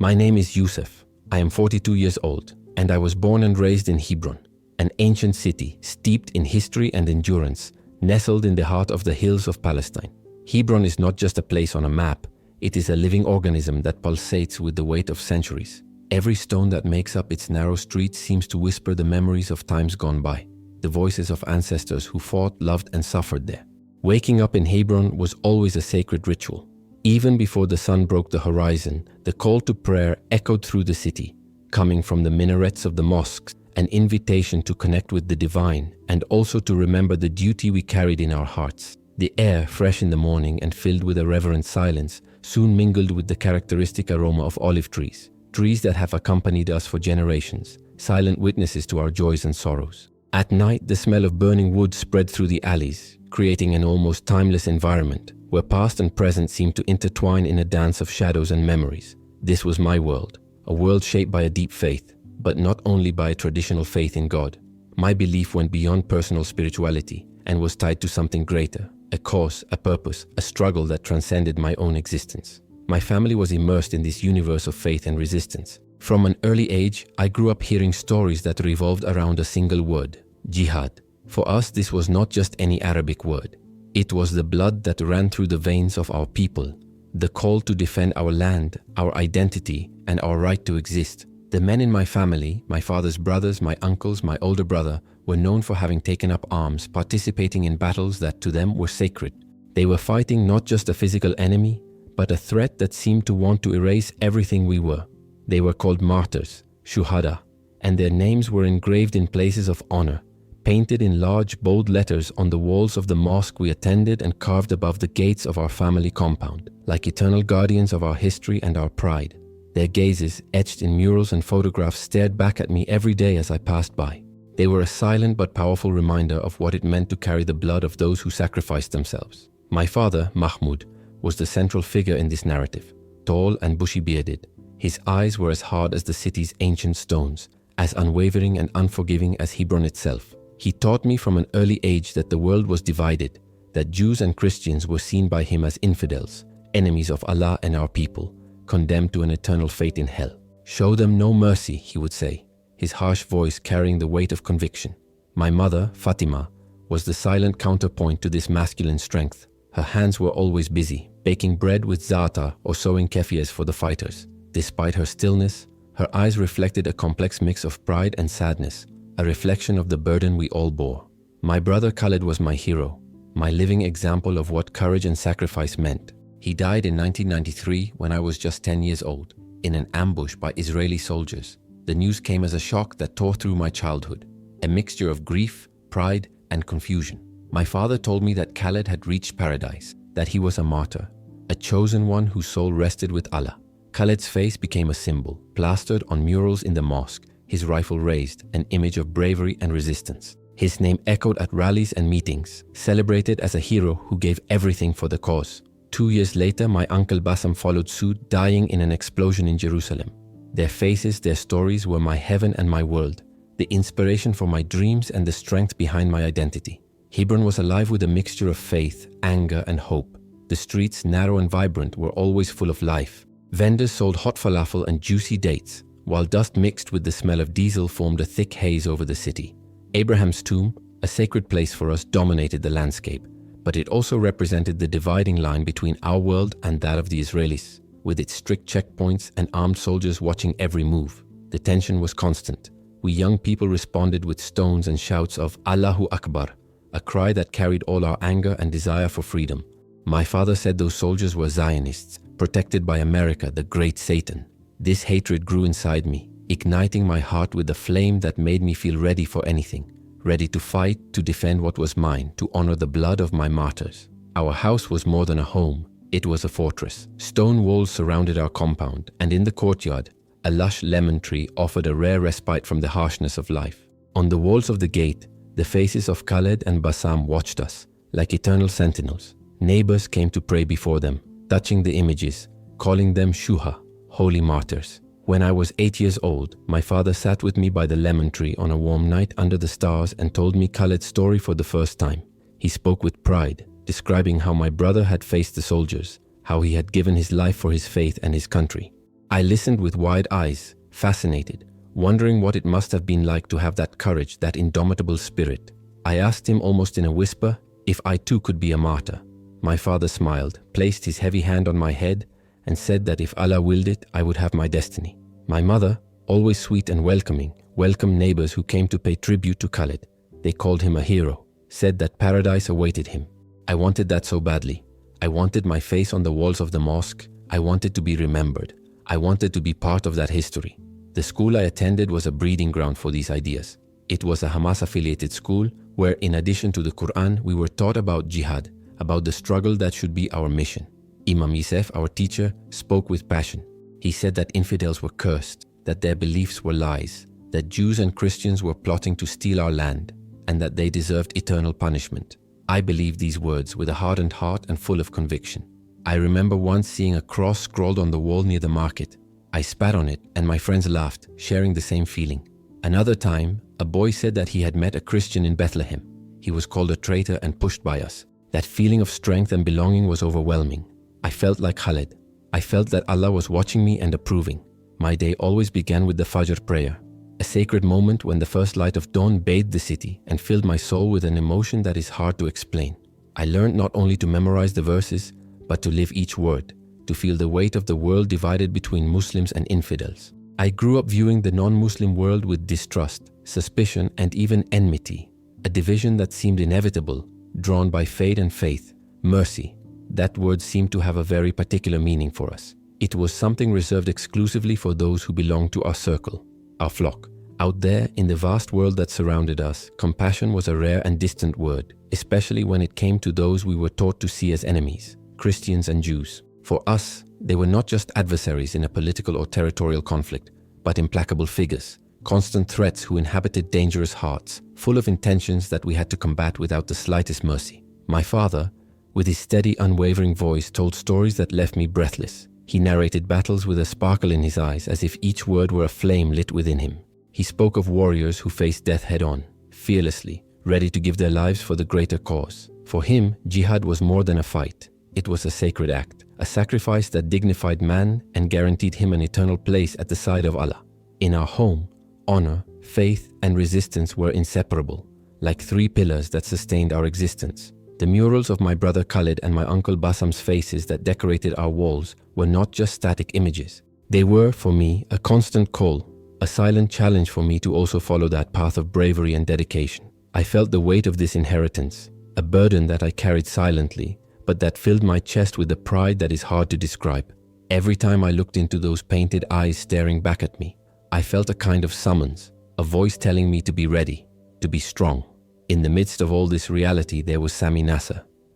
My name is Yusuf. I am 42 years old, and I was born and raised in Hebron, an ancient city steeped in history and endurance, nestled in the heart of the hills of Palestine. Hebron is not just a place on a map, it is a living organism that pulsates with the weight of centuries. Every stone that makes up its narrow streets seems to whisper the memories of times gone by, the voices of ancestors who fought, loved, and suffered there. Waking up in Hebron was always a sacred ritual. Even before the sun broke the horizon, the call to prayer echoed through the city, coming from the minarets of the mosques, an invitation to connect with the divine and also to remember the duty we carried in our hearts. The air, fresh in the morning and filled with a reverent silence, soon mingled with the characteristic aroma of olive trees, trees that have accompanied us for generations, silent witnesses to our joys and sorrows. At night, the smell of burning wood spread through the alleys, creating an almost timeless environment where past and present seemed to intertwine in a dance of shadows and memories. This was my world, a world shaped by a deep faith, but not only by a traditional faith in God. My belief went beyond personal spirituality and was tied to something greater, a cause, a purpose, a struggle that transcended my own existence. My family was immersed in this universe of faith and resistance. From an early age, I grew up hearing stories that revolved around a single word, jihad. For us, this was not just any Arabic word. It was the blood that ran through the veins of our people, the call to defend our land, our identity, and our right to exist. The men in my family, my father's brothers, my uncles, my older brother, were known for having taken up arms, participating in battles that to them were sacred. They were fighting not just a physical enemy, but a threat that seemed to want to erase everything we were. They were called martyrs, shuhada, and their names were engraved in places of honor, painted in large, bold letters on the walls of the mosque we attended and carved above the gates of our family compound, like eternal guardians of our history and our pride. Their gazes, etched in murals and photographs, stared back at me every day as I passed by. They were a silent but powerful reminder of what it meant to carry the blood of those who sacrificed themselves. My father, Mahmoud, was the central figure in this narrative, tall and bushy-bearded. His eyes were as hard as the city's ancient stones, as unwavering and unforgiving as Hebron itself. He taught me from an early age that the world was divided, that Jews and Christians were seen by him as infidels, enemies of Allah and our people, condemned to an eternal fate in hell. Show them no mercy, he would say, his harsh voice carrying the weight of conviction. My mother, Fatima, was the silent counterpoint to this masculine strength. Her hands were always busy, baking bread with za'atar or sewing kefirs for the fighters. Despite her stillness, her eyes reflected a complex mix of pride and sadness, a reflection of the burden we all bore. My brother Khaled was my hero, my living example of what courage and sacrifice meant. He died in 1993 when I was just 10 years old, in an ambush by Israeli soldiers. The news came as a shock that tore through my childhood, a mixture of grief, pride, and confusion. My father told me that Khaled had reached paradise, that he was a martyr, a chosen one whose soul rested with Allah. Khaled's face became a symbol, plastered on murals in the mosque, his rifle raised, an image of bravery and resistance. His name echoed at rallies and meetings, celebrated as a hero who gave everything for the cause. 2 years later, my uncle Bassam followed suit, dying in an explosion in Jerusalem. Their faces, their stories were my heaven and my world, the inspiration for my dreams and the strength behind my identity. Hebron was alive with a mixture of faith, anger, and hope. The streets, narrow and vibrant, were always full of life. Vendors sold hot falafel and juicy dates, while dust mixed with the smell of diesel formed a thick haze over the city. Abraham's tomb, a sacred place for us, dominated the landscape, but it also represented the dividing line between our world and that of the Israelis, with its strict checkpoints and armed soldiers watching every move. The tension was constant. We young people responded with stones and shouts of Allahu Akbar, a cry that carried all our anger and desire for freedom. My father said those soldiers were Zionists, protected by America, the great Satan. This hatred grew inside me, igniting my heart with a flame that made me feel ready for anything, ready to fight, to defend what was mine, to honor the blood of my martyrs. Our house was more than a home, it was a fortress. Stone walls surrounded our compound, and in the courtyard, a lush lemon tree offered a rare respite from the harshness of life. On the walls of the gate, the faces of Khaled and Bassam watched us, like eternal sentinels. Neighbors came to pray before them, touching the images, calling them shuha, holy martyrs. When I was 8 years old, my father sat with me by the lemon tree on a warm night under the stars and told me Khaled's story for the first time. He spoke with pride, describing how my brother had faced the soldiers, how he had given his life for his faith and his country. I listened with wide eyes, fascinated, wondering what it must have been like to have that courage, that indomitable spirit. I asked him almost in a whisper if I too could be a martyr. My father smiled, placed his heavy hand on my head, and said that if Allah willed it, I would have my destiny. My mother, always sweet and welcoming, welcomed neighbors who came to pay tribute to Khalid. They called him a hero, said that paradise awaited him. I wanted that so badly. I wanted my face on the walls of the mosque. I wanted to be remembered. I wanted to be part of that history. The school I attended was a breeding ground for these ideas. It was a Hamas-affiliated school where, in addition to the Quran, we were taught about jihad, about the struggle that should be our mission. Imam Yusef, our teacher, spoke with passion. He said that infidels were cursed, that their beliefs were lies, that Jews and Christians were plotting to steal our land, and that they deserved eternal punishment. I believed these words with a hardened heart and full of conviction. I remember once seeing a cross scrawled on the wall near the market. I spat on it and my friends laughed, sharing the same feeling. Another time, a boy said that he had met a Christian in Bethlehem. He was called a traitor and pushed by us. That feeling of strength and belonging was overwhelming. I felt like Khalid. I felt that Allah was watching me and approving. My day always began with the Fajr prayer, a sacred moment when the first light of dawn bathed the city and filled my soul with an emotion that is hard to explain. I learned not only to memorize the verses, but to live each word, to feel the weight of the world divided between Muslims and infidels. I grew up viewing the non-Muslim world with distrust, suspicion, and even enmity, a division that seemed inevitable, drawn by fate and faith. Mercy, that word seemed to have a very particular meaning for us. It was something reserved exclusively for those who belonged to our circle, our flock. Out there, in the vast world that surrounded us, compassion was a rare and distant word, especially when it came to those we were taught to see as enemies, Christians and Jews. For us, they were not just adversaries in a political or territorial conflict, but implacable figures, constant threats who inhabited dangerous hearts, full of intentions that we had to combat without the slightest mercy. My father, with his steady, unwavering voice, told stories that left me breathless. He narrated battles with a sparkle in his eyes, as if each word were a flame lit within him. He spoke of warriors who faced death head-on, fearlessly, ready to give their lives for the greater cause. For him, jihad was more than a fight. It was a sacred act, a sacrifice that dignified man and guaranteed him an eternal place at the side of Allah. In our home, honor, faith, and resistance were inseparable, like three pillars that sustained our existence. The murals of my brother Khalid and my uncle Bassam's faces that decorated our walls were not just static images. They were, for me, a constant call, a silent challenge for me to also follow that path of bravery and dedication. I felt the weight of this inheritance, a burden that I carried silently, but that filled my chest with a pride that is hard to describe. Every time I looked into those painted eyes staring back at me, I felt a kind of summons, a voice telling me to be ready, to be strong. In the midst of all this reality, there was Sammy,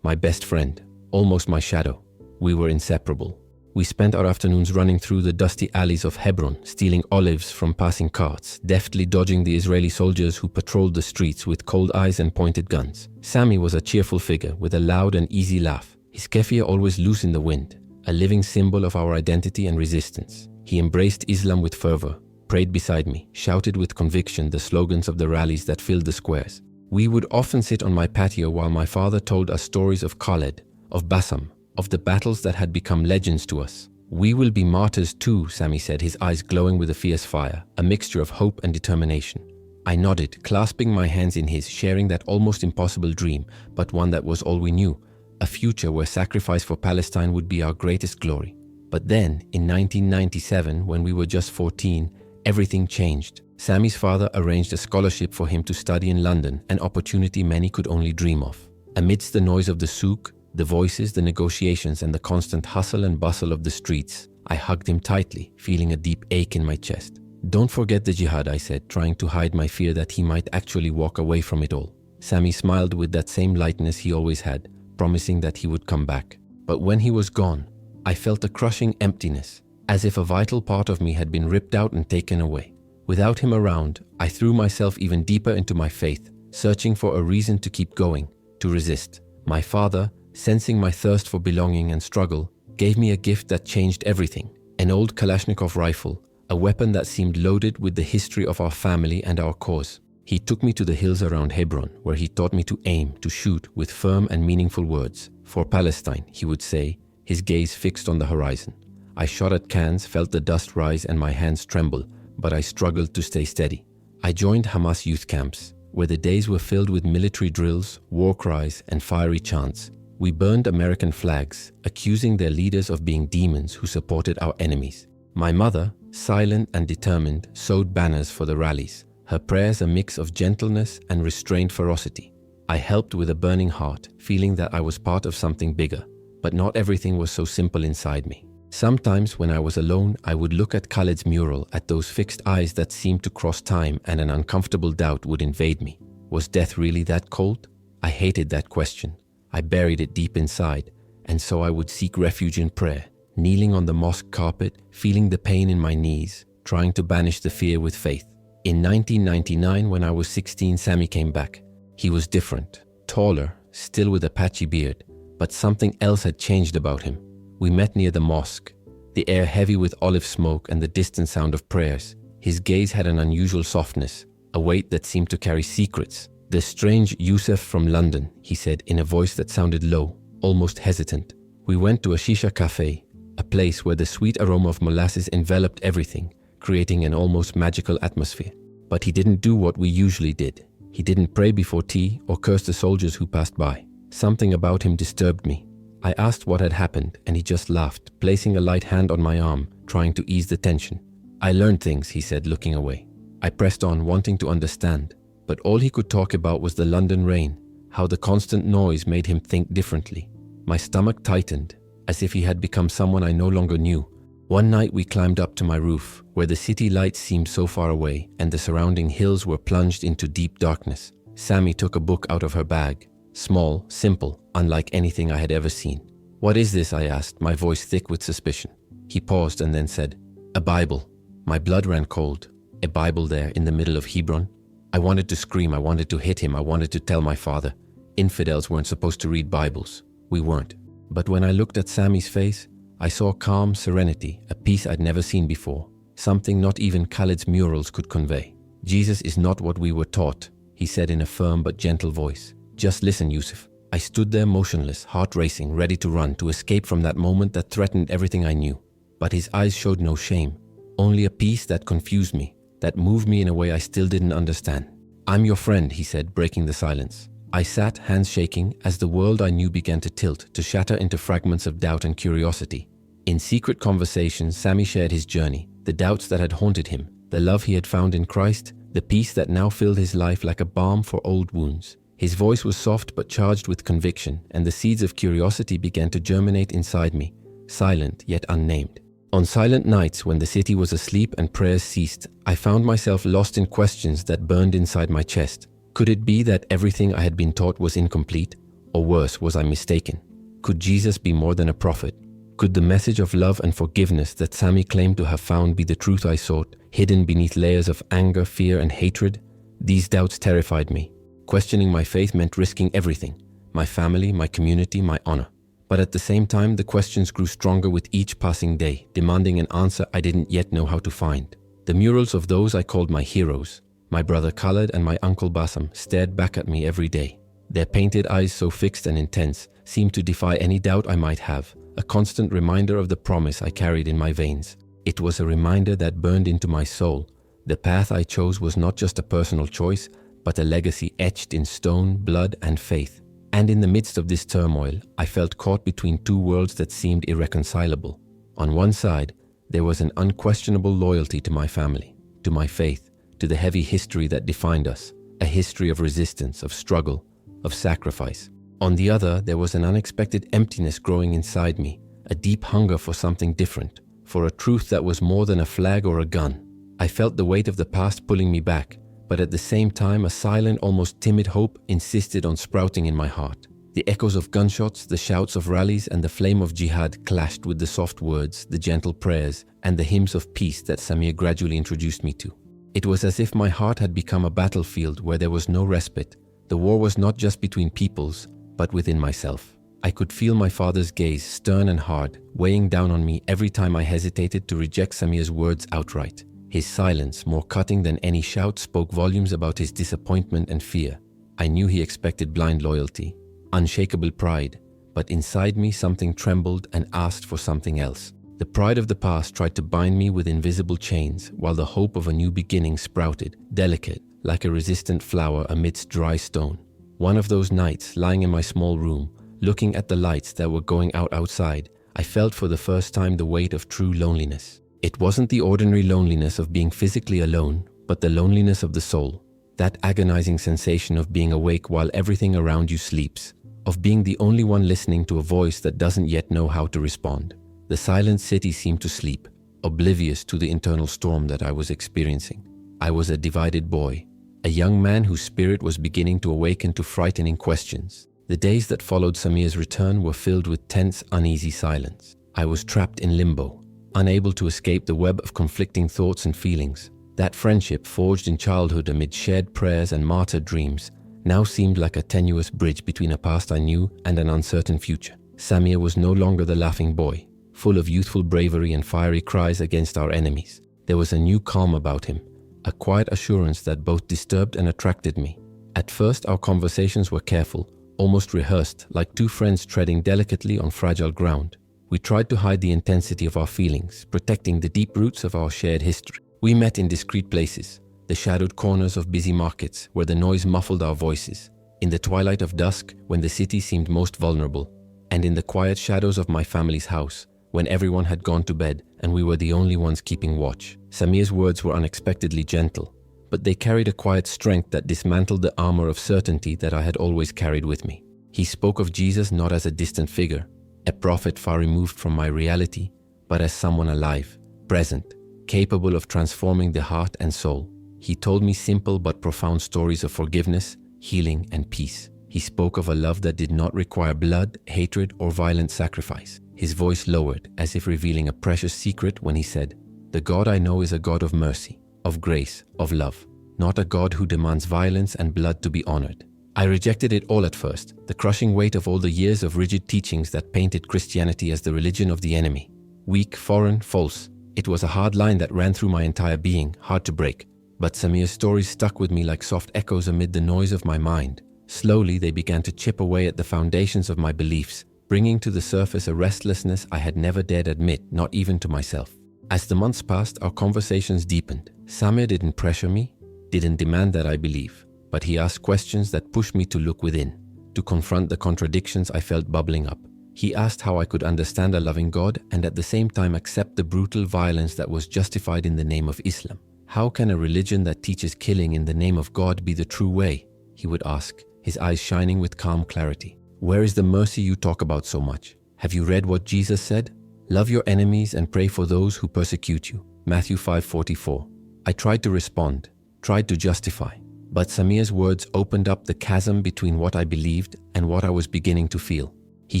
my best friend, almost my shadow. We were inseparable. We spent our afternoons running through the dusty alleys of Hebron, stealing olives from passing carts, deftly dodging the Israeli soldiers who patrolled the streets with cold eyes and pointed guns. Sammy was a cheerful figure with a loud and easy laugh, his keffiyeh always loose in the wind, a living symbol of our identity and resistance. He embraced Islam with fervor, prayed beside me, shouted with conviction the slogans of the rallies that filled the squares. We would often sit on my patio while my father told us stories of Khalid, of Bassam, of the battles that had become legends to us. "We will be martyrs too," Sammy said, his eyes glowing with a fierce fire, a mixture of hope and determination. I nodded, clasping my hands in his, sharing that almost impossible dream, but one that was all we knew, a future where sacrifice for Palestine would be our greatest glory. But then, in 1997, when we were just 14, everything changed. Sammy's father arranged a scholarship for him to study in London, an opportunity many could only dream of. Amidst the noise of the souk, the voices, the negotiations, and the constant hustle and bustle of the streets, I hugged him tightly, feeling a deep ache in my chest. "Don't forget the jihad," I said, trying to hide my fear that he might actually walk away from it all. Sammy smiled with that same lightness he always had, promising that he would come back. But when he was gone, I felt a crushing emptiness, as if a vital part of me had been ripped out and taken away. Without him around, I threw myself even deeper into my faith, searching for a reason to keep going, to resist. My father, sensing my thirst for belonging and struggle, gave me a gift that changed everything. An old Kalashnikov rifle, a weapon that seemed loaded with the history of our family and our cause. He took me to the hills around Hebron, where he taught me to aim, to shoot with firm and meaningful words. "For Palestine," he would say, his gaze fixed on the horizon. I shot at cans, felt the dust rise and my hands tremble, but I struggled to stay steady. I joined Hamas youth camps, where the days were filled with military drills, war cries, and fiery chants. We burned American flags, accusing their leaders of being demons who supported our enemies. My mother, silent and determined, sewed banners for the rallies, her prayers a mix of gentleness and restrained ferocity. I helped with a burning heart, feeling that I was part of something bigger, but not everything was so simple inside me. Sometimes when I was alone, I would look at Khalid's mural, at those fixed eyes that seemed to cross time, and an uncomfortable doubt would invade me. Was death really that cold? I hated that question. I buried it deep inside, and so I would seek refuge in prayer, kneeling on the mosque carpet, feeling the pain in my knees, trying to banish the fear with faith. In 1999, when I was 16, Sammy came back. He was different, taller, still with a patchy beard, but something else had changed about him. We met near the mosque, the air heavy with olive smoke and the distant sound of prayers. His gaze had an unusual softness, a weight that seemed to carry secrets. "The strange Yusuf from London," he said in a voice that sounded low, almost hesitant. We went to a shisha cafe, a place where the sweet aroma of molasses enveloped everything, creating an almost magical atmosphere. But he didn't do what we usually did. He didn't pray before tea or curse the soldiers who passed by. Something about him disturbed me. I asked what had happened, and he just laughed, placing a light hand on my arm, trying to ease the tension. "I learned things," he said, looking away. I pressed on, wanting to understand, but all he could talk about was the London rain, how the constant noise made him think differently. My stomach tightened, as if he had become someone I no longer knew. One night we climbed up to my roof, where the city lights seemed so far away, and the surrounding hills were plunged into deep darkness. Sammy took a book out of her bag. Small, simple, unlike anything I had ever seen. "What is this?" I asked, my voice thick with suspicion. He paused and then said, "A Bible." My blood ran cold. A Bible there in the middle of Hebron? I wanted to scream, I wanted to hit him, I wanted to tell my father. Infidels weren't supposed to read Bibles. We weren't. But when I looked at Sammy's face, I saw calm serenity, a peace I'd never seen before, something not even Khalid's murals could convey. "Jesus is not what we were taught," he said in a firm but gentle voice. "Just listen, Yusuf." I stood there motionless, heart racing, ready to run, to escape from that moment that threatened everything I knew. But his eyes showed no shame, only a peace that confused me, that moved me in a way I still didn't understand. "I'm your friend," he said, breaking the silence. I sat, hands shaking, as the world I knew began to tilt, to shatter into fragments of doubt and curiosity. In secret conversations, Sammy shared his journey, the doubts that had haunted him, the love he had found in Christ, the peace that now filled his life like a balm for old wounds. His voice was soft but charged with conviction, and the seeds of curiosity began to germinate inside me, silent yet unnamed. On silent nights when the city was asleep and prayers ceased, I found myself lost in questions that burned inside my chest. Could it be that everything I had been taught was incomplete? Or worse, was I mistaken? Could Jesus be more than a prophet? Could the message of love and forgiveness that Sammy claimed to have found be the truth I sought, hidden beneath layers of anger, fear, and hatred? These doubts terrified me. Questioning my faith meant risking everything: my family, my community, my honor. But at the same time, the questions grew stronger with each passing day, demanding an answer I didn't yet know how to find. The murals of those I called my heroes, my brother Khalid and my uncle Bassam, stared back at me every day. Their painted eyes, so fixed and intense, seemed to defy any doubt I might have, a constant reminder of the promise I carried in my veins. It was a reminder that burned into my soul. The path I chose was not just a personal choice, but a legacy etched in stone, blood, and faith. And in the midst of this turmoil, I felt caught between two worlds that seemed irreconcilable. On one side, there was an unquestionable loyalty to my family, to my faith, to the heavy history that defined us, a history of resistance, of struggle, of sacrifice. On the other, there was an unexpected emptiness growing inside me, a deep hunger for something different, for a truth that was more than a flag or a gun. I felt the weight of the past pulling me back, but at the same time, a silent, almost timid hope insisted on sprouting in my heart. The echoes of gunshots, the shouts of rallies, and the flame of jihad clashed with the soft words, the gentle prayers, and the hymns of peace that Samir gradually introduced me to. It was as if my heart had become a battlefield where there was no respite. The war was not just between peoples, but within myself. I could feel my father's gaze, stern and hard, weighing down on me every time I hesitated to reject Samir's words outright. His silence, more cutting than any shout, spoke volumes about his disappointment and fear. I knew he expected blind loyalty, unshakable pride, but inside me something trembled and asked for something else. The pride of the past tried to bind me with invisible chains, while the hope of a new beginning sprouted, delicate, like a resistant flower amidst dry stone. One of those nights, lying in my small room, looking at the lights that were going out outside, I felt for the first time the weight of true loneliness. It wasn't the ordinary loneliness of being physically alone, but the loneliness of the soul. That agonizing sensation of being awake while everything around you sleeps, of being the only one listening to a voice that doesn't yet know how to respond. The silent city seemed to sleep, oblivious to the internal storm that I was experiencing. I was a divided boy, a young man whose spirit was beginning to awaken to frightening questions. The days that followed Samir's return were filled with tense, uneasy silence. I was trapped in limbo, unable to escape the web of conflicting thoughts and feelings. That friendship, forged in childhood amid shared prayers and martyred dreams, now seemed like a tenuous bridge between a past I knew and an uncertain future. Samir was no longer the laughing boy, full of youthful bravery and fiery cries against our enemies. There was a new calm about him, a quiet assurance that both disturbed and attracted me. At first, our conversations were careful, almost rehearsed, like two friends treading delicately on fragile ground. We tried to hide the intensity of our feelings, protecting the deep roots of our shared history. We met in discreet places, the shadowed corners of busy markets where the noise muffled our voices, in the twilight of dusk when the city seemed most vulnerable, and in the quiet shadows of my family's house when everyone had gone to bed and we were the only ones keeping watch. Samir's words were unexpectedly gentle, but they carried a quiet strength that dismantled the armor of certainty that I had always carried with me. He spoke of Jesus not as a distant figure, a prophet far removed from my reality, but as someone alive, present, capable of transforming the heart and soul. He told me simple but profound stories of forgiveness, healing, and peace. He spoke of a love that did not require blood, hatred, or violent sacrifice. His voice lowered, as if revealing a precious secret when he said, "The God I know is a God of mercy, of grace, of love, not a God who demands violence and blood to be honored." I rejected it all at first, the crushing weight of all the years of rigid teachings that painted Christianity as the religion of the enemy. Weak, foreign, false. It was a hard line that ran through my entire being, hard to break. But Samir's stories stuck with me like soft echoes amid the noise of my mind. Slowly, they began to chip away at the foundations of my beliefs, bringing to the surface a restlessness I had never dared admit, not even to myself. As the months passed, our conversations deepened. Samir didn't pressure me, didn't demand that I believe, but he asked questions that pushed me to look within, to confront the contradictions I felt bubbling up. He asked how I could understand a loving God and at the same time accept the brutal violence that was justified in the name of Islam. How can a religion that teaches killing in the name of God be the true way? He would ask, his eyes shining with calm clarity. Where is the mercy you talk about so much? Have you read what Jesus said? Love your enemies and pray for those who persecute you. Matthew 5:44. I tried to respond, tried to justify, but Samir's words opened up the chasm between what I believed and what I was beginning to feel. He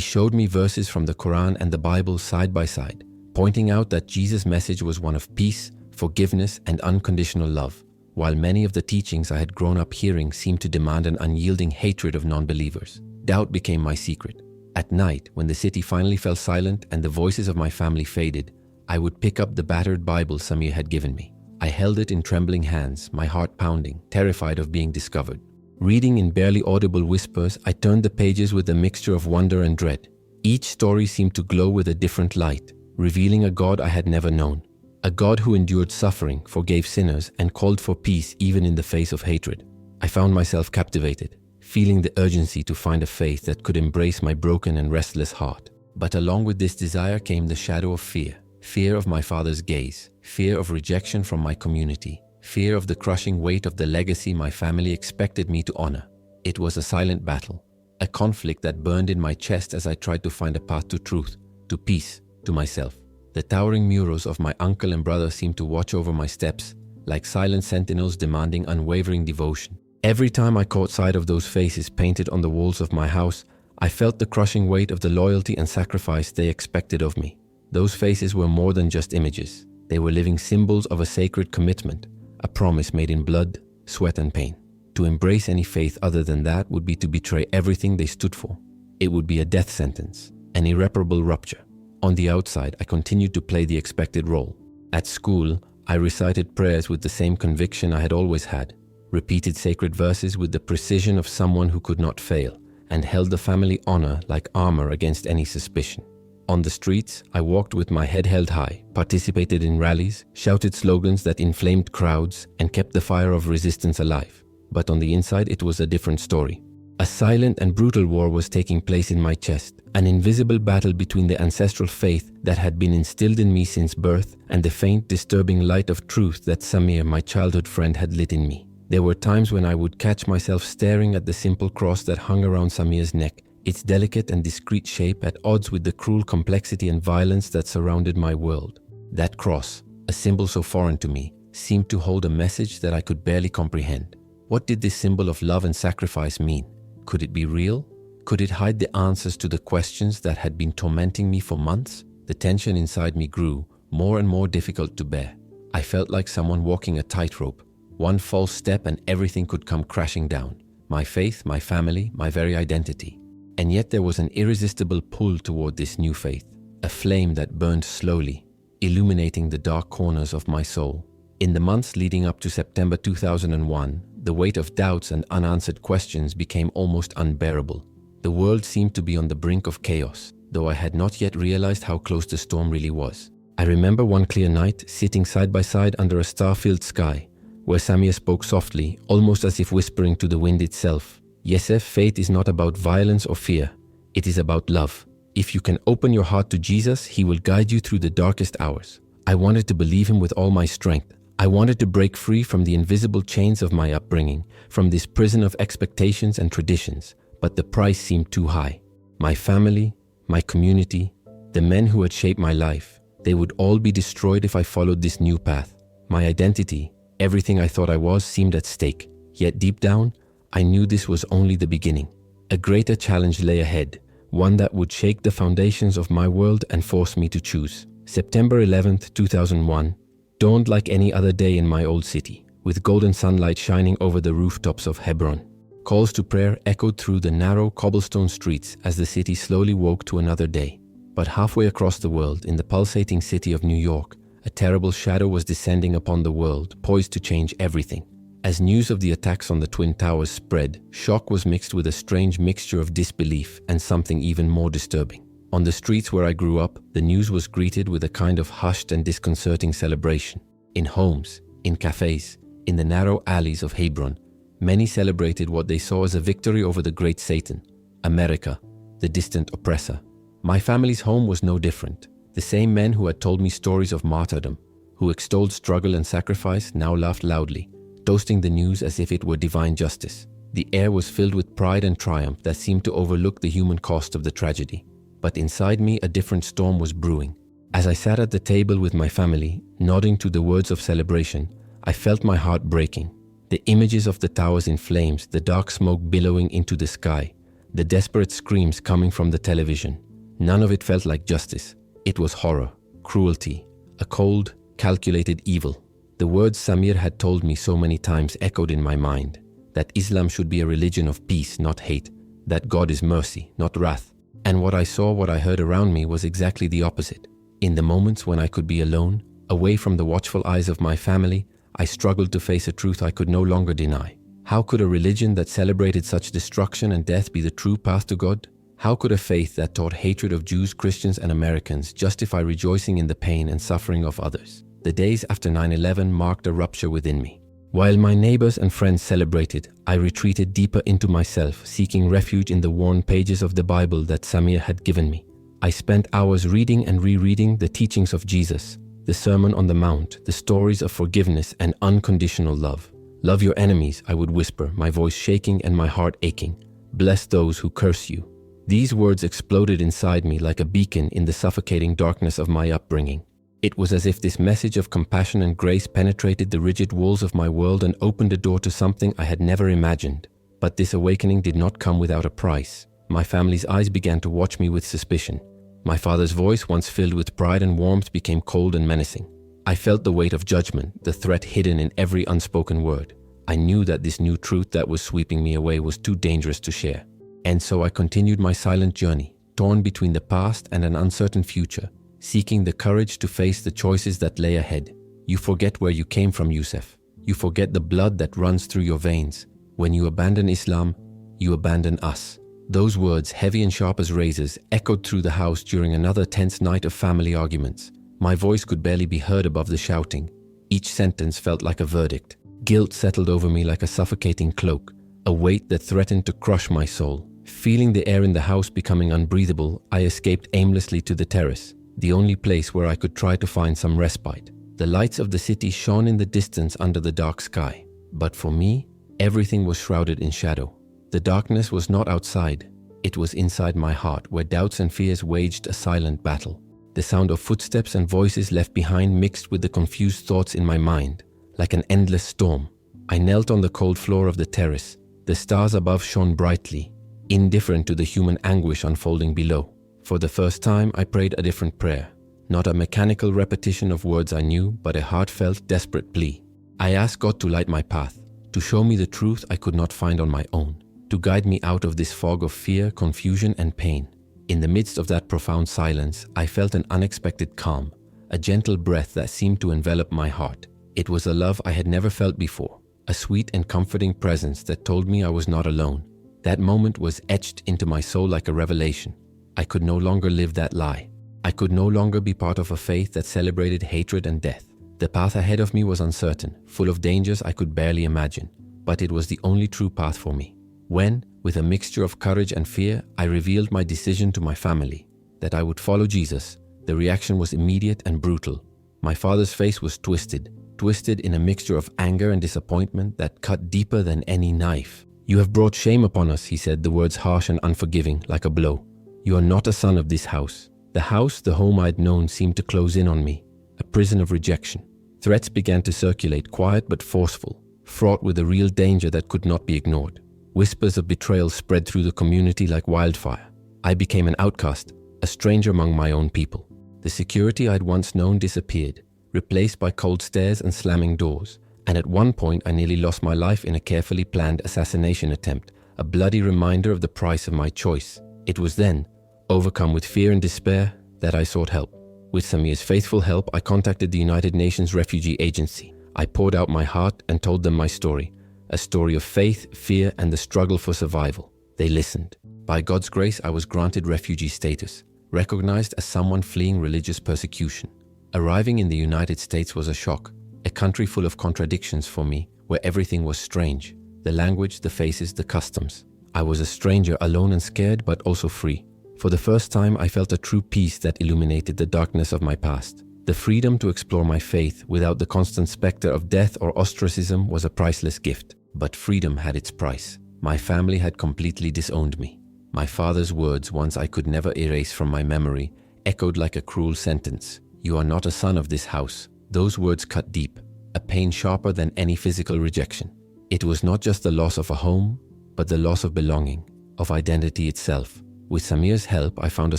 showed me verses from the Quran and the Bible side by side, pointing out that Jesus' message was one of peace, forgiveness, and unconditional love, while many of the teachings I had grown up hearing seemed to demand an unyielding hatred of non-believers. Doubt became my secret. At night, when the city finally fell silent and the voices of my family faded, I would pick up the battered Bible Samir had given me. I held it in trembling hands, my heart pounding, terrified of being discovered. Reading in barely audible whispers, I turned the pages with a mixture of wonder and dread. Each story seemed to glow with a different light, revealing a God I had never known. A God who endured suffering, forgave sinners, and called for peace even in the face of hatred. I found myself captivated, feeling the urgency to find a faith that could embrace my broken and restless heart. But along with this desire came the shadow of fear. Fear of my father's gaze, fear of rejection from my community, fear of the crushing weight of the legacy my family expected me to honor. It was a silent battle, a conflict that burned in my chest as I tried to find a path to truth, to peace, to myself. The towering murals of my uncle and brother seemed to watch over my steps, like silent sentinels demanding unwavering devotion. Every time I caught sight of those faces painted on the walls of my house, I felt the crushing weight of the loyalty and sacrifice they expected of me. Those faces were more than just images. They were living symbols of a sacred commitment, a promise made in blood, sweat, and pain. To embrace any faith other than that would be to betray everything they stood for. It would be a death sentence, an irreparable rupture. On the outside, I continued to play the expected role. At school, I recited prayers with the same conviction I had always had, repeated sacred verses with the precision of someone who could not fail, and held the family honor like armor against any suspicion. On the streets, I walked with my head held high, participated in rallies, shouted slogans that inflamed crowds, and kept the fire of resistance alive. But on the inside, it was a different story. A silent and brutal war was taking place in my chest, an invisible battle between the ancestral faith that had been instilled in me since birth and the faint, disturbing light of truth that Sammy, my childhood friend, had lit in me. There were times when I would catch myself staring at the simple cross that hung around Samir's neck, its delicate and discreet shape at odds with the cruel complexity and violence that surrounded my world. That cross, a symbol so foreign to me, seemed to hold a message that I could barely comprehend. What did this symbol of love and sacrifice mean? Could it be real? Could it hide the answers to the questions that had been tormenting me for months? The tension inside me grew more and more difficult to bear. I felt like someone walking a tightrope. One false step and everything could come crashing down. My faith, my family, my very identity. And yet there was an irresistible pull toward this new faith, a flame that burned slowly, illuminating the dark corners of my soul. In the months leading up to September 2001, the weight of doubts and unanswered questions became almost unbearable. The world seemed to be on the brink of chaos, though I had not yet realized how close the storm really was. I remember one clear night, sitting side by side under a star-filled sky, where Samia spoke softly, almost as if whispering to the wind itself. Yesef, faith is not about violence or fear. It is about love. If you can open your heart to Jesus, He will guide you through the darkest hours. I wanted to believe Him with all my strength. I wanted to break free from the invisible chains of my upbringing, from this prison of expectations and traditions, but the price seemed too high. My family, my community, the men who had shaped my life, they would all be destroyed if I followed this new path. My identity, everything I thought I was, seemed at stake. Yet deep down, I knew this was only the beginning. A greater challenge lay ahead, one that would shake the foundations of my world and force me to choose. September 11th, 2001, dawned like any other day in my old city, with golden sunlight shining over the rooftops of Hebron. Calls to prayer echoed through the narrow cobblestone streets as the city slowly woke to another day. But halfway across the world, in the pulsating city of New York, a terrible shadow was descending upon the world, poised to change everything. As news of the attacks on the Twin Towers spread, shock was mixed with a strange mixture of disbelief and something even more disturbing. On the streets where I grew up, the news was greeted with a kind of hushed and disconcerting celebration. In homes, in cafes, in the narrow alleys of Hebron, many celebrated what they saw as a victory over the great Satan, America, the distant oppressor. My family's home was no different. The same men who had told me stories of martyrdom, who extolled struggle and sacrifice, now laughed loudly, toasting the news as if it were divine justice. The air was filled with pride and triumph that seemed to overlook the human cost of the tragedy. But inside me, a different storm was brewing. As I sat at the table with my family, nodding to the words of celebration, I felt my heart breaking. The images of the towers in flames, the dark smoke billowing into the sky, the desperate screams coming from the television. None of it felt like justice. It was horror, cruelty, a cold, calculated evil. The words Samir had told me so many times echoed in my mind, that Islam should be a religion of peace, not hate, that God is mercy, not wrath. And what I saw, what I heard around me was exactly the opposite. In the moments when I could be alone, away from the watchful eyes of my family, I struggled to face a truth I could no longer deny. How could a religion that celebrated such destruction and death be the true path to God? How could a faith that taught hatred of Jews, Christians, and Americans justify rejoicing in the pain and suffering of others? The days after 9/11 marked a rupture within me. While my neighbors and friends celebrated, I retreated deeper into myself, seeking refuge in the worn pages of the Bible that Samir had given me. I spent hours reading and rereading the teachings of Jesus, the Sermon on the Mount, the stories of forgiveness and unconditional love. Love your enemies, I would whisper, my voice shaking and my heart aching. Bless those who curse you. These words exploded inside me like a beacon in the suffocating darkness of my upbringing. It was as if this message of compassion and grace penetrated the rigid walls of my world and opened a door to something I had never imagined. But this awakening did not come without a price. My family's eyes began to watch me with suspicion. My father's voice, once filled with pride and warmth, became cold and menacing. I felt the weight of judgment, the threat hidden in every unspoken word. I knew that this new truth that was sweeping me away was too dangerous to share. And so I continued my silent journey, torn between the past and an uncertain future, seeking the courage to face the choices that lay ahead. You forget where you came from, Yusuf. You forget the blood that runs through your veins. When you abandon Islam, you abandon us. Those words, heavy and sharp as razors, echoed through the house during another tense night of family arguments. My voice could barely be heard above the shouting. Each sentence felt like a verdict. Guilt settled over me like a suffocating cloak, a weight that threatened to crush my soul. Feeling the air in the house becoming unbreathable, I escaped aimlessly to the terrace, the only place where I could try to find some respite. The lights of the city shone in the distance under the dark sky. But for me, everything was shrouded in shadow. The darkness was not outside. It was inside my heart, where doubts and fears waged a silent battle. The sound of footsteps and voices left behind mixed with the confused thoughts in my mind, like an endless storm. I knelt on the cold floor of the terrace. The stars above shone brightly, indifferent to the human anguish unfolding below. For the first time, I prayed a different prayer. Not a mechanical repetition of words I knew, but a heartfelt, desperate plea. I asked God to light my path, to show me the truth I could not find on my own, to guide me out of this fog of fear, confusion, and pain. In the midst of that profound silence, I felt an unexpected calm, a gentle breath that seemed to envelop my heart. It was a love I had never felt before, a sweet and comforting presence that told me I was not alone. That moment was etched into my soul like a revelation. I could no longer live that lie. I could no longer be part of a faith that celebrated hatred and death. The path ahead of me was uncertain, full of dangers I could barely imagine, but it was the only true path for me. When, with a mixture of courage and fear, I revealed my decision to my family, that I would follow Jesus, the reaction was immediate and brutal. My father's face was twisted in a mixture of anger and disappointment that cut deeper than any knife. "You have brought shame upon us," he said, the words harsh and unforgiving, like a blow. "You are not a son of this house." The home I'd known, seemed to close in on me, a prison of rejection. Threats began to circulate, quiet but forceful, fraught with a real danger that could not be ignored. Whispers of betrayal spread through the community like wildfire. I became an outcast, a stranger among my own people. The security I'd once known disappeared, replaced by cold stares and slamming doors. And at one point, I nearly lost my life in a carefully planned assassination attempt, a bloody reminder of the price of my choice. It was then, overcome with fear and despair, that I sought help. With Sammy's faithful help, I contacted the United Nations Refugee Agency. I poured out my heart and told them my story, a story of faith, fear, and the struggle for survival. They listened. By God's grace, I was granted refugee status, recognized as someone fleeing religious persecution. Arriving in the United States was a shock, a country full of contradictions for me, where everything was strange. The language, the faces, the customs. I was a stranger, alone and scared, but also free. For the first time, I felt a true peace that illuminated the darkness of my past. The freedom to explore my faith without the constant specter of death or ostracism was a priceless gift. But freedom had its price. My family had completely disowned me. My father's words, once I could never erase from my memory, echoed like a cruel sentence. "You are not a son of this house." Those words cut deep, a pain sharper than any physical rejection. It was not just the loss of a home, but the loss of belonging, of identity itself. With Samir's help, I found a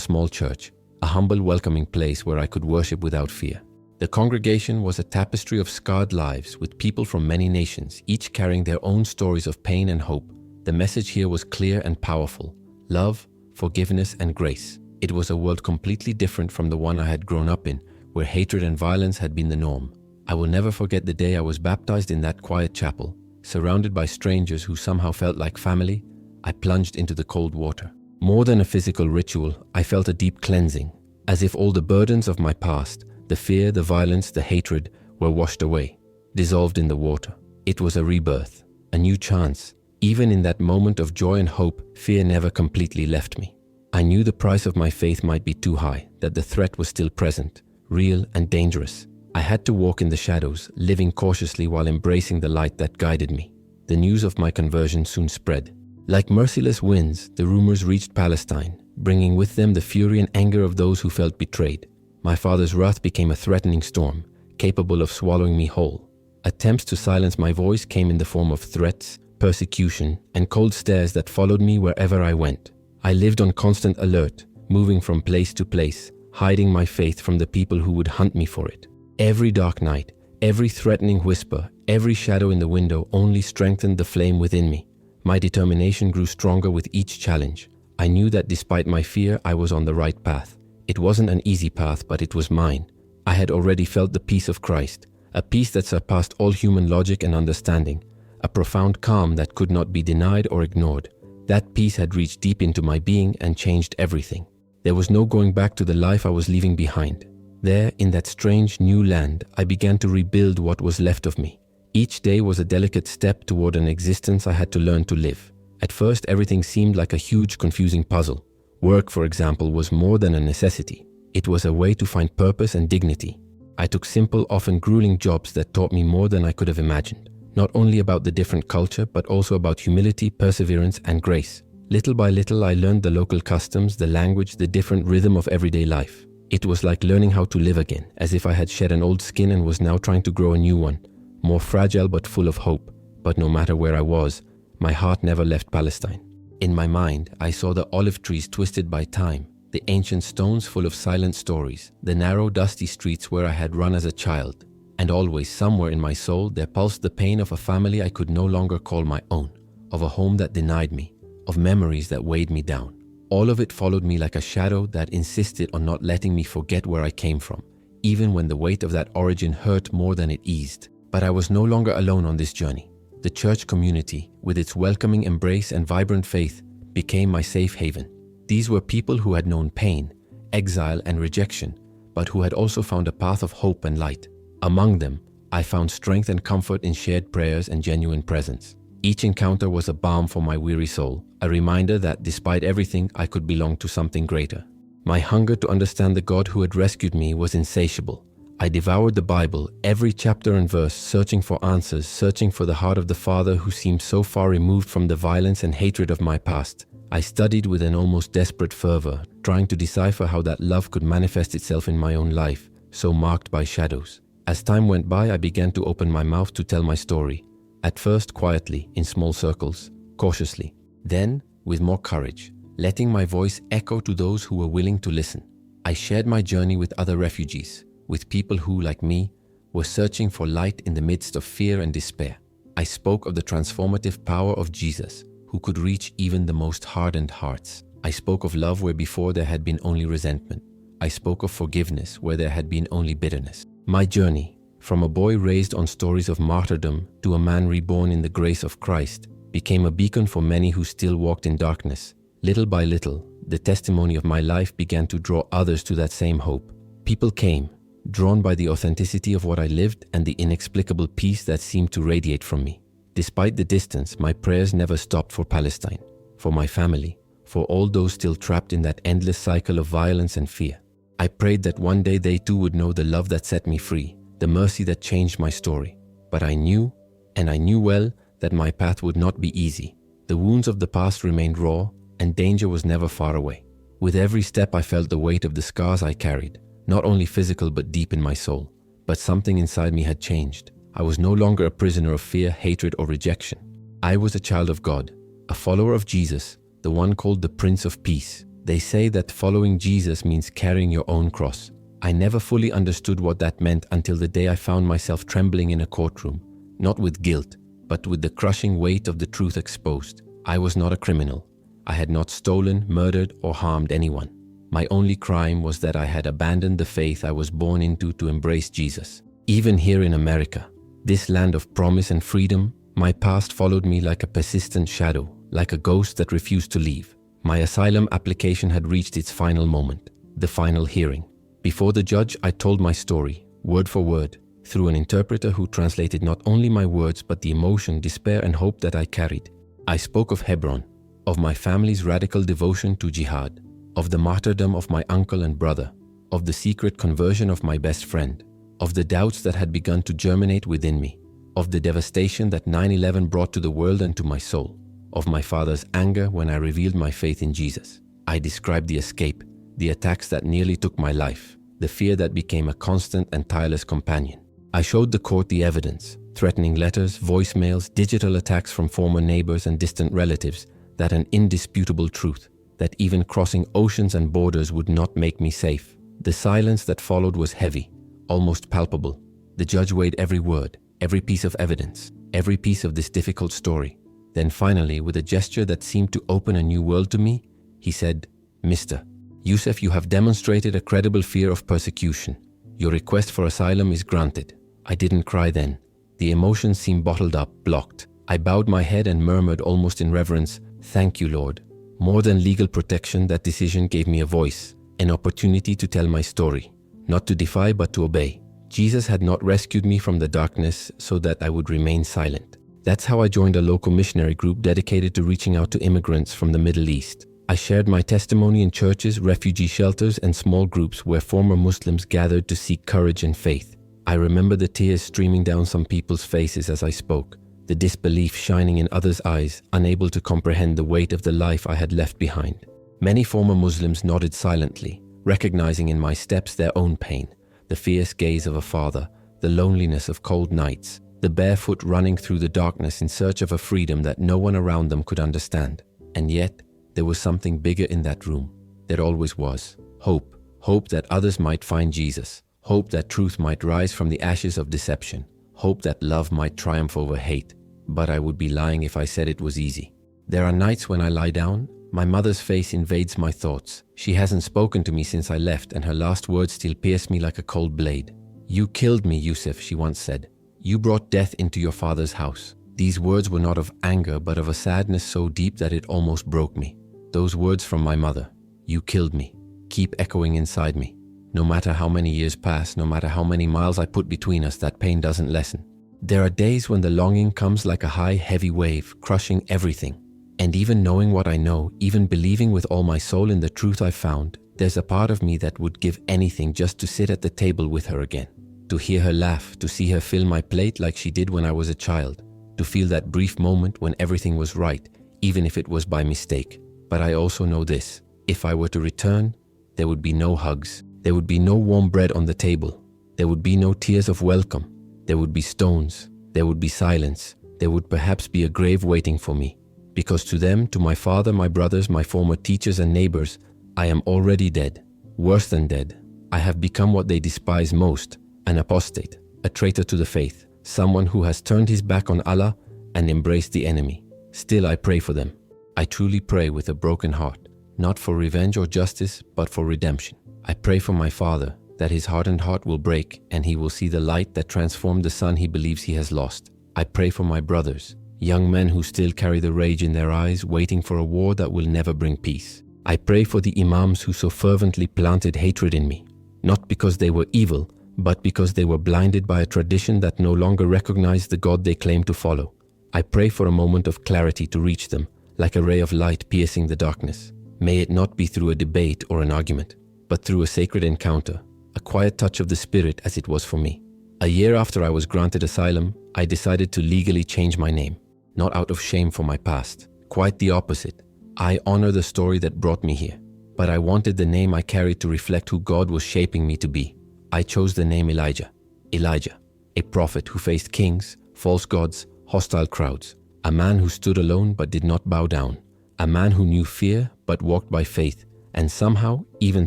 small church, a humble, welcoming place where I could worship without fear. The congregation was a tapestry of scarred lives with people from many nations, each carrying their own stories of pain and hope. The message here was clear and powerful: love, forgiveness, and grace. It was a world completely different from the one I had grown up in, where hatred and violence had been the norm. I will never forget the day I was baptized in that quiet chapel. Surrounded by strangers who somehow felt like family, I plunged into the cold water. More than a physical ritual, I felt a deep cleansing, as if all the burdens of my past, the fear, the violence, the hatred, were washed away, dissolved in the water. It was a rebirth, a new chance. Even in that moment of joy and hope, fear never completely left me. I knew the price of my faith might be too high, that the threat was still present, real and dangerous. I had to walk in the shadows, living cautiously while embracing the light that guided me. The news of my conversion soon spread. Like merciless winds, the rumors reached Palestine, bringing with them the fury and anger of those who felt betrayed. My father's wrath became a threatening storm, capable of swallowing me whole. Attempts to silence my voice came in the form of threats, persecution, and cold stares that followed me wherever I went. I lived on constant alert, moving from place to place, hiding my faith from the people who would hunt me for it. Every dark night, every threatening whisper, every shadow in the window only strengthened the flame within me. My determination grew stronger with each challenge. I knew that despite my fear, I was on the right path. It wasn't an easy path, but it was mine. I had already felt the peace of Christ, a peace that surpassed all human logic and understanding, a profound calm that could not be denied or ignored. That peace had reached deep into my being and changed everything. There was no going back to the life I was leaving behind. There, in that strange new land, I began to rebuild what was left of me. Each day was a delicate step toward an existence I had to learn to live. At first, everything seemed like a huge, confusing puzzle. Work, for example, was more than a necessity. It was a way to find purpose and dignity. I took simple, often grueling jobs that taught me more than I could have imagined. Not only about the different culture, but also about humility, perseverance, and grace. Little by little, I learned the local customs, the language, the different rhythm of everyday life. It was like learning how to live again, as if I had shed an old skin and was now trying to grow a new one, more fragile but full of hope. But no matter where I was, my heart never left Palestine. In my mind, I saw the olive trees twisted by time, the ancient stones full of silent stories, the narrow, dusty streets where I had run as a child. And always, somewhere in my soul, there pulsed the pain of a family I could no longer call my own, of a home that denied me, of memories that weighed me down. All of it followed me like a shadow that insisted on not letting me forget where I came from, even when the weight of that origin hurt more than it eased. But I was no longer alone on this journey. The church community, with its welcoming embrace and vibrant faith, became my safe haven. These were people who had known pain, exile, and rejection, but who had also found a path of hope and light. Among them, I found strength and comfort in shared prayers and genuine presence. Each encounter was a balm for my weary soul, a reminder that despite everything, I could belong to something greater. My hunger to understand the God who had rescued me was insatiable. I devoured the Bible, every chapter and verse, searching for answers, searching for the heart of the Father who seemed so far removed from the violence and hatred of my past. I studied with an almost desperate fervor, trying to decipher how that love could manifest itself in my own life, so marked by shadows. As time went by, I began to open my mouth to tell my story. At first quietly, in small circles, cautiously. Then, with more courage, letting my voice echo to those who were willing to listen. I shared my journey with other refugees, with people who, like me, were searching for light in the midst of fear and despair. I spoke of the transformative power of Jesus, who could reach even the most hardened hearts. I spoke of love where before there had been only resentment. I spoke of forgiveness where there had been only bitterness. My journey, from a boy raised on stories of martyrdom to a man reborn in the grace of Christ, became a beacon for many who still walked in darkness. Little by little, the testimony of my life began to draw others to that same hope. People came, drawn by the authenticity of what I lived and the inexplicable peace that seemed to radiate from me. Despite the distance, my prayers never stopped for Palestine, for my family, for all those still trapped in that endless cycle of violence and fear. I prayed that one day they too would know the love that set me free, the mercy that changed my story. But I knew, and I knew well, that my path would not be easy. The wounds of the past remained raw, and danger was never far away. With every step I felt the weight of the scars I carried, not only physical but deep in my soul. But something inside me had changed. I was no longer a prisoner of fear, hatred, or rejection. I was a child of God, a follower of Jesus, the one called the Prince of Peace. They say that following Jesus means carrying your own cross. I never fully understood what that meant until the day I found myself trembling in a courtroom, not with guilt, but with the crushing weight of the truth exposed. I was not a criminal. I had not stolen, murdered, or harmed anyone. My only crime was that I had abandoned the faith I was born into to embrace Jesus. Even here in America, this land of promise and freedom, my past followed me like a persistent shadow, like a ghost that refused to leave. My asylum application had reached its final moment, the final hearing. Before the judge, I told my story, word for word, through an interpreter who translated not only my words but the emotion, despair, and hope that I carried. I spoke of Hebron, of my family's radical devotion to jihad, of the martyrdom of my uncle and brother, of the secret conversion of my best friend, of the doubts that had begun to germinate within me, of the devastation that 9/11 brought to the world and to my soul, of my father's anger when I revealed my faith in Jesus. I described the escape, the attacks that nearly took my life, the fear that became a constant and tireless companion. I showed the court the evidence, threatening letters, voicemails, digital attacks from former neighbors and distant relatives, that an indisputable truth, that even crossing oceans and borders would not make me safe. The silence that followed was heavy, almost palpable. The judge weighed every word, every piece of evidence, every piece of this difficult story. Then finally, with a gesture that seemed to open a new world to me, he said, "Mr. Youssef, you have demonstrated a credible fear of persecution. Your request for asylum is granted." I didn't cry then. The emotions seemed bottled up, blocked. I bowed my head and murmured almost in reverence, Thank you, Lord. More than legal protection, that decision gave me a voice, an opportunity to tell my story, not to defy but to obey. Jesus had not rescued me from the darkness so that I would remain silent. That's how I joined a local missionary group dedicated to reaching out to immigrants from the Middle East. I shared my testimony in churches, refugee shelters, and small groups where former Muslims gathered to seek courage and faith. I remember the tears streaming down some people's faces as I spoke, the disbelief shining in others' eyes, unable to comprehend the weight of the life I had left behind. Many former Muslims nodded silently, recognizing in my steps their own pain, the fierce gaze of a father, the loneliness of cold nights, the barefoot running through the darkness in search of a freedom that no one around them could understand. And yet, there was something bigger in that room. There always was. Hope. Hope that others might find Jesus. Hope that truth might rise from the ashes of deception. Hope that love might triumph over hate. But I would be lying if I said it was easy. There are nights when I lie down, my mother's face invades my thoughts. She hasn't spoken to me since I left, and her last words still pierce me like a cold blade. "You killed me, Yusuf," she once said. "You brought death into your father's house." These words were not of anger, but of a sadness so deep that it almost broke me. Those words from my mother, "You killed me," keep echoing inside me. No matter how many years pass, no matter how many miles I put between us, that pain doesn't lessen. There are days when the longing comes like a high, heavy wave, crushing everything. And even knowing what I know, even believing with all my soul in the truth I found, there's a part of me that would give anything just to sit at the table with her again. To hear her laugh, to see her fill my plate like she did when I was a child. To feel that brief moment when everything was right, even if it was by mistake. But I also know this: if I were to return, there would be no hugs. There would be no warm bread on the table. There would be no tears of welcome. There would be stones. There would be silence. There would perhaps be a grave waiting for me. Because to them, to my father, my brothers, my former teachers and neighbors, I am already dead. Worse than dead. I have become what they despise most, an apostate, a traitor to the faith, someone who has turned his back on Allah and embraced the enemy. Still, I pray for them. I truly pray with a broken heart, not for revenge or justice, but for redemption. I pray for my father, that his hardened heart will break and he will see the light that transformed the son he believes he has lost. I pray for my brothers, young men who still carry the rage in their eyes, waiting for a war that will never bring peace. I pray for the imams who so fervently planted hatred in me, not because they were evil, but because they were blinded by a tradition that no longer recognized the God they claim to follow. I pray for a moment of clarity to reach them, like a ray of light piercing the darkness. May it not be through a debate or an argument, but through a sacred encounter, a quiet touch of the Spirit as it was for me. A year after I was granted asylum, I decided to legally change my name, not out of shame for my past. Quite the opposite. I honor the story that brought me here, but I wanted the name I carried to reflect who God was shaping me to be. I chose the name Elijah. Elijah, a prophet who faced kings, false gods, hostile crowds, a man who stood alone but did not bow down, a man who knew fear but walked by faith, and somehow, even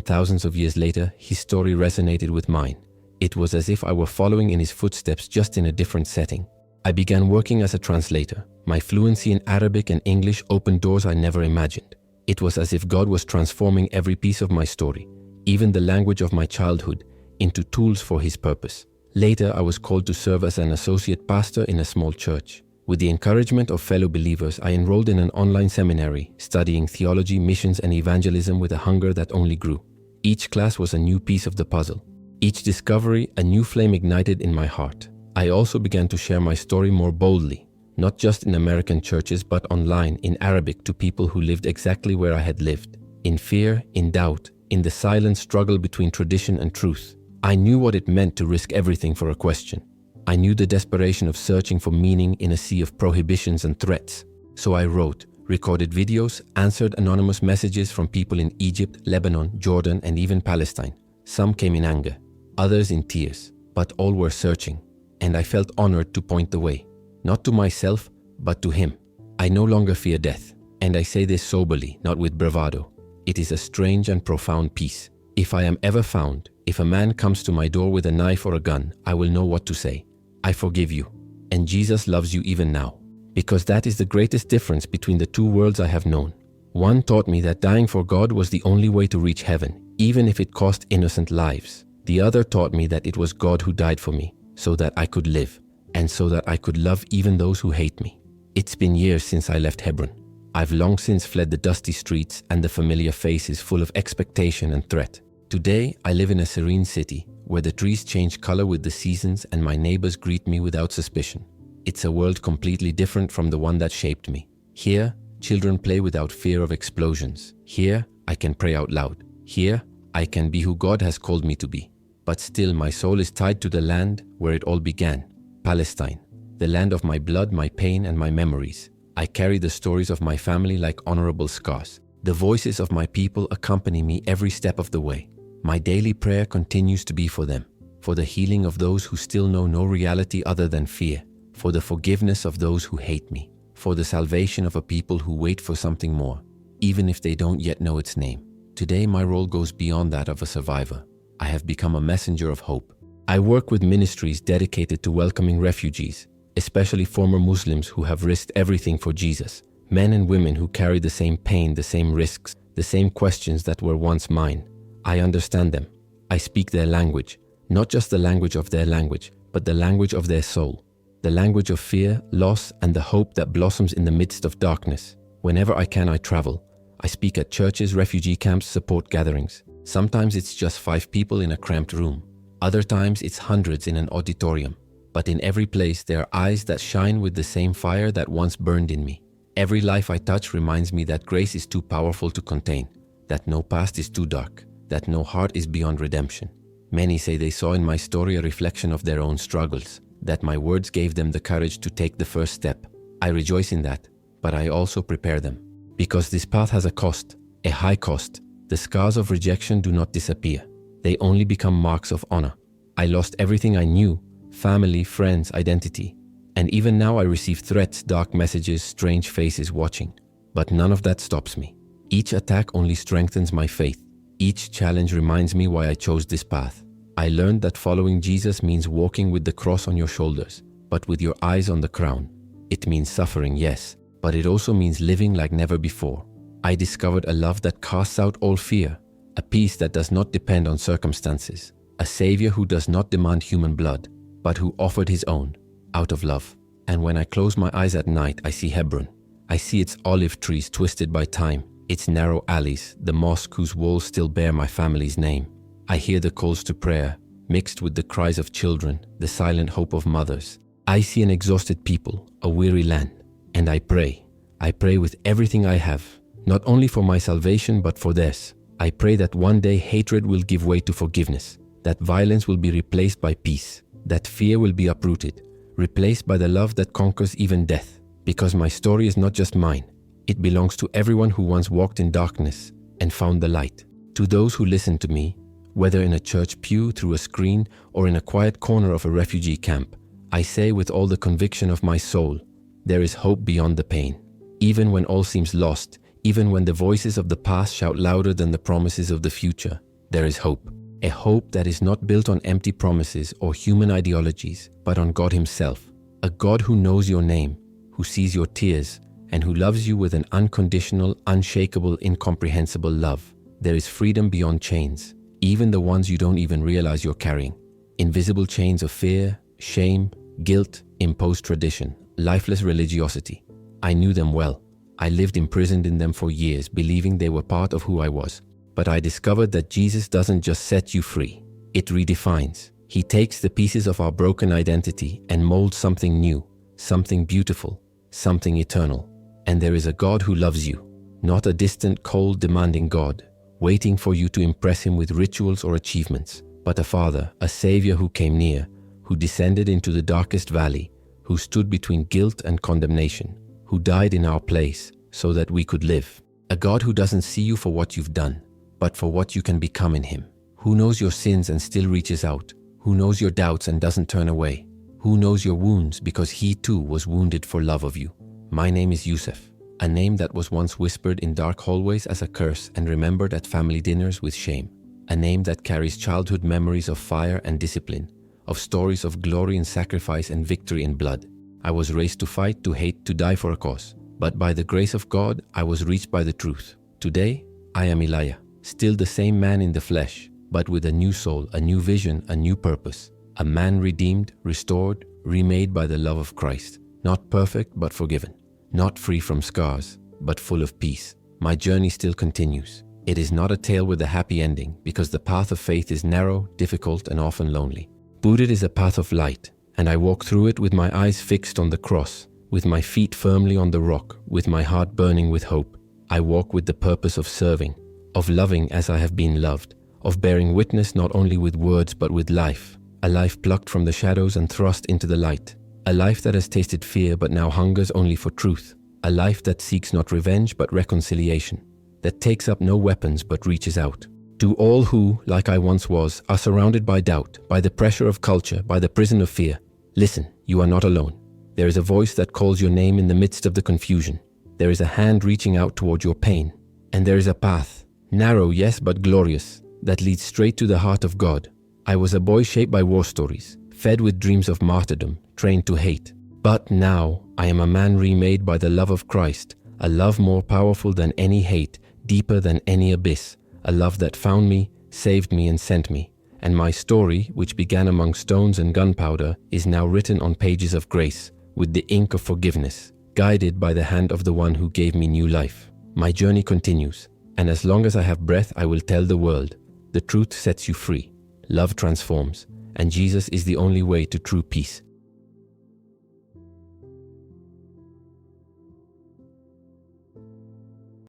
thousands of years later, his story resonated with mine. It was as if I were following in his footsteps, just in a different setting. I began working as a translator. My fluency in Arabic and English opened doors I never imagined. It was as if God was transforming every piece of my story, even the language of my childhood, into tools for his purpose. Later, I was called to serve as an associate pastor in a small church. With the encouragement of fellow believers, I enrolled in an online seminary, studying theology, missions, and evangelism with a hunger that only grew. Each class was a new piece of the puzzle. Each discovery, a new flame ignited in my heart. I also began to share my story more boldly, not just in American churches, but online, in Arabic, to people who lived exactly where I had lived. In fear, in doubt, in the silent struggle between tradition and truth. I knew what it meant to risk everything for a question. I knew the desperation of searching for meaning in a sea of prohibitions and threats. So I wrote, recorded videos, answered anonymous messages from people in Egypt, Lebanon, Jordan, and even Palestine. Some came in anger, others in tears, but all were searching. And I felt honored to point the way, not to myself, but to him. I no longer fear death, and I say this soberly, not with bravado. It is a strange and profound peace. If I am ever found, if a man comes to my door with a knife or a gun, I will know what to say. I forgive you, and Jesus loves you even now. Because that is the greatest difference between the two worlds I have known. One taught me that dying for God was the only way to reach heaven, even if it cost innocent lives. The other taught me that it was God who died for me, so that I could live, and so that I could love even those who hate me. It's been years since I left Hebron. I've long since fled the dusty streets and the familiar faces full of expectation and threat. Today, I live in a serene city where the trees change color with the seasons and my neighbors greet me without suspicion. It's a world completely different from the one that shaped me. Here, children play without fear of explosions. Here, I can pray out loud. Here, I can be who God has called me to be. But still, my soul is tied to the land where it all began, Palestine, the land of my blood, my pain, and my memories. I carry the stories of my family like honorable scars. The voices of my people accompany me every step of the way. My daily prayer continues to be for them, for the healing of those who still know no reality other than fear, for the forgiveness of those who hate me, for the salvation of a people who wait for something more, even if they don't yet know its name. Today, my role goes beyond that of a survivor. I have become a messenger of hope. I work with ministries dedicated to welcoming refugees, especially former Muslims who have risked everything for Jesus, men and women who carry the same pain, the same risks, the same questions that were once mine. I understand them. I speak their language, not just the language of their language, but the language of their soul, the language of fear, loss, and the hope that blossoms in the midst of darkness. Whenever I can, I travel. I speak at churches, refugee camps, support gatherings. Sometimes it's just 5 people in a cramped room. Other times it's hundreds in an auditorium. But in every place, there are eyes that shine with the same fire that once burned in me. Every life I touch reminds me that grace is too powerful to contain, that no past is too dark, that no heart is beyond redemption. Many say they saw in my story a reflection of their own struggles, that my words gave them the courage to take the first step. I rejoice in that, but I also prepare them. Because this path has a cost, a high cost. The scars of rejection do not disappear. They only become marks of honor. I lost everything I knew, family, friends, identity. And even now I receive threats, dark messages, strange faces watching. But none of that stops me. Each attack only strengthens my faith. Each challenge reminds me why I chose this path. I learned that following Jesus means walking with the cross on your shoulders, but with your eyes on the crown. It means suffering, yes, but it also means living like never before. I discovered a love that casts out all fear, a peace that does not depend on circumstances, a Savior who does not demand human blood, but who offered his own, out of love. And when I close my eyes at night, I see Hebron. I see its olive trees twisted by time, its narrow alleys, the mosque whose walls still bear my family's name. I hear the calls to prayer, mixed with the cries of children, the silent hope of mothers. I see an exhausted people, a weary land, and I pray. I pray with everything I have, not only for my salvation, but for theirs. I pray that one day hatred will give way to forgiveness, that violence will be replaced by peace, that fear will be uprooted, replaced by the love that conquers even death. Because my story is not just mine. It belongs to everyone who once walked in darkness and found the light. To those who listen to me, whether in a church pew, through a screen, or in a quiet corner of a refugee camp, I say with all the conviction of my soul, there is hope beyond the pain. Even when all seems lost, even when the voices of the past shout louder than the promises of the future, there is hope. A hope that is not built on empty promises or human ideologies, but on God himself. A God who knows your name, who sees your tears, and who loves you with an unconditional, unshakable, incomprehensible love. There is freedom beyond chains, even the ones you don't even realize you're carrying. Invisible chains of fear, shame, guilt, imposed tradition, lifeless religiosity. I knew them well. I lived imprisoned in them for years, believing they were part of who I was. But I discovered that Jesus doesn't just set you free. It redefines. He takes the pieces of our broken identity and molds something new, something beautiful, something eternal. And there is a God who loves you, not a distant, cold, demanding God, waiting for you to impress him with rituals or achievements, but a Father, a Savior who came near, who descended into the darkest valley, who stood between guilt and condemnation, who died in our place so that we could live. A God who doesn't see you for what you've done, but for what you can become in him. Who knows your sins and still reaches out. Who knows your doubts and doesn't turn away. Who knows your wounds because he too was wounded for love of you. My name is Yusuf, a name that was once whispered in dark hallways as a curse and remembered at family dinners with shame. A name that carries childhood memories of fire and discipline, of stories of glory and sacrifice and victory in blood. I was raised to fight, to hate, to die for a cause. But by the grace of God, I was reached by the truth. Today, I am Elijah, still the same man in the flesh, but with a new soul, a new vision, a new purpose. A man redeemed, restored, remade by the love of Christ. Not perfect, but forgiven. Not free from scars, but full of peace. My journey still continues. It is not a tale with a happy ending, because the path of faith is narrow, difficult, and often lonely. Buddha is a path of light, and I walk through it with my eyes fixed on the cross, with my feet firmly on the rock, with my heart burning with hope. I walk with the purpose of serving, of loving as I have been loved, of bearing witness not only with words but with life, a life plucked from the shadows and thrust into the light, a life that has tasted fear but now hungers only for truth, a life that seeks not revenge but reconciliation, that takes up no weapons but reaches out. To all who, like I once was, are surrounded by doubt, by the pressure of culture, by the prison of fear, listen, you are not alone. There is a voice that calls your name in the midst of the confusion. There is a hand reaching out toward your pain. And there is a path, narrow yes but glorious, that leads straight to the heart of God. I was a boy shaped by war stories, fed with dreams of martyrdom, trained to hate. But now I am a man remade by the love of Christ, a love more powerful than any hate, deeper than any abyss, a love that found me, saved me, and sent me. And my story, which began among stones and gunpowder, is now written on pages of grace, with the ink of forgiveness, guided by the hand of the one who gave me new life. My journey continues, and as long as I have breath, I will tell the world. The truth sets you free, love transforms, and Jesus is the only way to true peace.